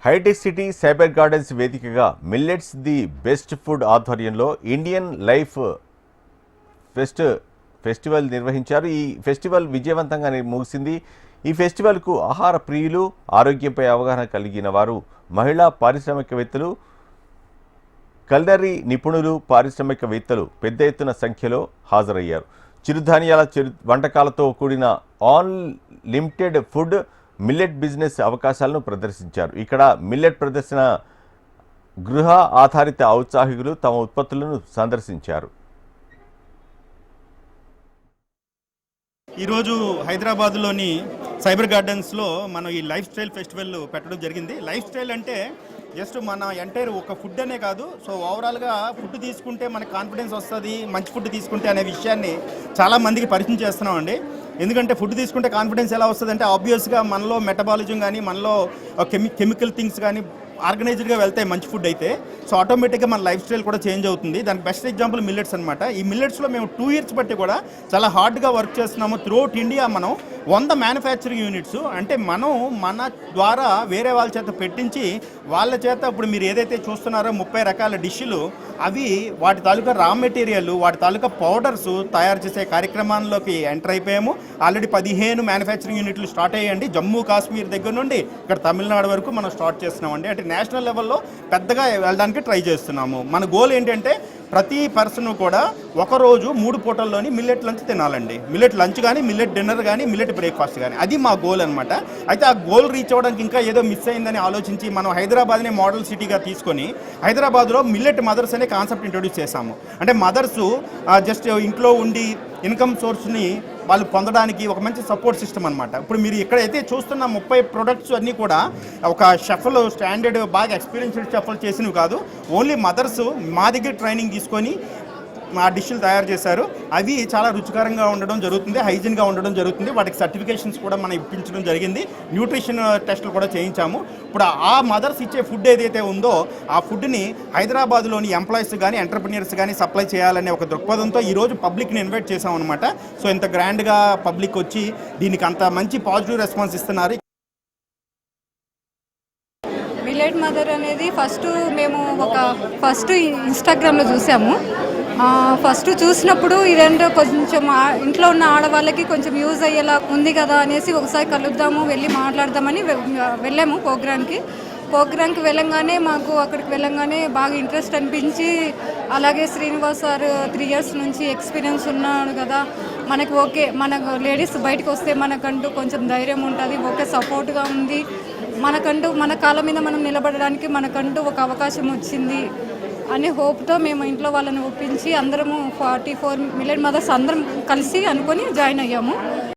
Hitech city cyber gardens వేదికగా millets the best food ఆధ్వర్యంలో Indian life festival నిర్వహించారు. ఈ ఫెస్టివల్ విజయవంతంగా ముగిసింది. ఈ ఫెస్టివల్కు ఆహార ప్రియులు, ఆరోగ్యంపై అవగాహన కలిగిన వారు, మహిళా పారిశ్రామికవేత్తలు, కల్నరీ నిపుణులు, పారిశ్రామికవేత్తలు పెద్ద ఎత్తున సంఖ్యలో హాజరయ్యారు. చిరుధాన్యాల వంటకాలతో కూడిన on limited food, millet business అవకాశాలను ప్రదర్శించారు. ఇక్కడ మిల్లెట్ ప్రదర్శన గృహ ఆధారిత ఔత్సాహికులు తమ ఉత్పత్తులను సందర్శించారు. ఈరోజు హైదరాబాద్లోని సైబర్ గార్డెన్స్లో మనం ఈ లైఫ్ స్టైల్ ఫెస్టివల్ పెట్టడం జరిగింది. లైఫ్ స్టైల్ అంటే జస్ట్ మన ఎంటైర్ ఒక ఫుడ్ అనే కాదు, సో ఓవరాల్గా ఫుడ్ తీసుకుంటే మనకు కాన్ఫిడెన్స్ వస్తుంది, మంచి ఫుడ్ తీసుకుంటే అనే విషయాన్ని చాలామందికి పరిచయం చేస్తున్నామండి. ఎందుకంటే ఫుడ్ తీసుకుంటే కాన్ఫిడెన్స్ ఎలా వస్తుంది అంటే ఆబ్వియస్గా మనలో మెటబాలిజం కానీ, మనలో కెమికల్ థింగ్స్ కానీ ఆర్గనైజ్డ్గా వెళ్తాయి మంచి ఫుడ్ అయితే. సో ఆటోమేటిక్గా మన లైఫ్ స్టైల్ కూడా చేంజ్ అవుతుంది. దానికి బెస్ట్ ఎగ్జాంపుల్ మిల్లెట్స్ అనమాట. ఈ మిల్లెట్స్లో మేము 2 years బట్టి కూడా చాలా హార్డ్గా వర్క్ చేస్తున్నాము. త్రూఅవుట్ ఇండియా మనం 100 మ్యానుఫ్యాక్చరింగ్ యూనిట్స్, అంటే మనం మన ద్వారా వేరే వాళ్ళ చేత పెట్టించి వాళ్ళ చేత ఇప్పుడు మీరు ఏదైతే చూస్తున్నారో 30 రకాల డిష్లు, అవి వాటి తాలూకా రా మెటీరియల్, వాటి తాలూకా పౌడర్స్ తయారు చేసే కార్యక్రమాల్లోకి ఎంటర్ అయిపోయాము. ఆల్రెడీ 15 మ్యానుఫ్యాక్చరింగ్ యూనిట్లు స్టార్ట్ అయ్యాయండి. జమ్మూ కాశ్మీర్ దగ్గర నుండి ఇక్కడ తమిళనాడు వరకు మనం స్టార్ట్ చేస్తున్నామండి. అంటే నేషనల్ లెవెల్లో పెద్దగా వెళ్ళడానికి ట్రై చేస్తున్నాము. మన గోల్ ఏంటంటే ప్రతి పర్సన్ కూడా ఒకరోజు 3 పూటల్లోని మిల్లెట్ లంచ్ తినాలండి. మిల్లెట్ లంచ్ కానీ, మిల్లెట్ డిన్నర్ కానీ, మిల్లెట్ బ్రేక్ఫాస్ట్ కానీ, అది మా గోల్ అనమాట. అయితే ఆ గోల్ రీచ్ అవ్వడానికి ఇంకా ఏదో మిస్ అయిందని ఆలోచించి మనం హైదరాబాద్ని మోడల్ సిటీగా తీసుకొని హైదరాబాద్లో మిల్లెట్ మదర్స్ అనే కాన్సెప్ట్ ఇంట్రొడ్యూస్ చేశాము. అంటే మదర్స్ జస్ట్ ఇంట్లో ఉండి ఇన్కమ్ సోర్స్ని వాళ్ళు పొందడానికి ఒక మంచి సపోర్ట్ సిస్టమ్ అనమాట. ఇప్పుడు మీరు ఇక్కడైతే చూస్తున్న 30 ప్రొడక్ట్స్ అన్నీ కూడా ఒక షెఫ్లు, స్టాండర్డ్ బాగా ఎక్స్పీరియన్స్డ్ షెఫ్లు చేసినవి కాదు. ఓన్లీ మదర్స్ మా దగ్గర ట్రైనింగ్ తీసుకొని మా డిష్లు తయారు చేశారు. అవి చాలా రుచికరంగా ఉండడం జరుగుతుంది, హైజీన్గా ఉండడం జరుగుతుంది. వాటికి సర్టిఫికేషన్స్ కూడా మనం ఇప్పించడం జరిగింది. న్యూట్రిషన్ టెస్టులు కూడా చేయించాము. ఇప్పుడు ఆ మదర్స్ ఇచ్చే ఫుడ్ ఏదైతే ఉందో ఆ ఫుడ్ని హైదరాబాద్లోని ఎంప్లాయీస్ కానీ, ఎంటర్ప్రినియర్స్ కానీ సప్లై చేయాలనే ఒక దృక్పథంతో ఈరోజు పబ్లిక్ని ఇన్వైట్ చేసాం అనమాట. సో ఇంత గ్రాండ్గా పబ్లిక్ వచ్చి దీనికి అంత మంచి పాజిటివ్ రెస్పాన్స్ ఇస్తున్నారు. మిల్లెట్ మదర్ అనేది మేము ఫస్ట్ ఇన్స్టాగ్రామ్లో చూసాము. ఫస్ట్ చూసినప్పుడు ఇదంటే కొంచెం ఇంట్లో ఉన్న ఆడవాళ్ళకి కొంచెం యూజ్ అయ్యేలా ఉంది కదా అనేసి ఒకసారి కలుద్దాము, వెళ్ళి మాట్లాడదామని వెళ్ళాము ప్రోగ్రామ్కి వెళ్ళంగానే మాకు అక్కడికి వెళ్ళంగానే బాగా ఇంట్రెస్ట్ అనిపించి, అలాగే శ్రీనివాస్ సార్ 3 years నుంచి ఎక్స్పీరియన్స్ ఉన్నాడు కదా, మనకు ఓకే, మన లేడీస్ బయటకు వస్తే మనకంటూ కొంచెం ధైర్యం ఉంటుంది, ఓకే సపోర్ట్గా ఉంది, మనకంటూ మన కాళ్ళ మీద మనం నిలబడడానికి మనకంటూ ఒక అవకాశం వచ్చింది అనే హోప్తో మేము ఇంట్లో వాళ్ళని ఒప్పించి అందరము 44 మిల్లెట్ మదర్స్ అందరం కలిసి అనుకొని జాయిన్ అయ్యాము.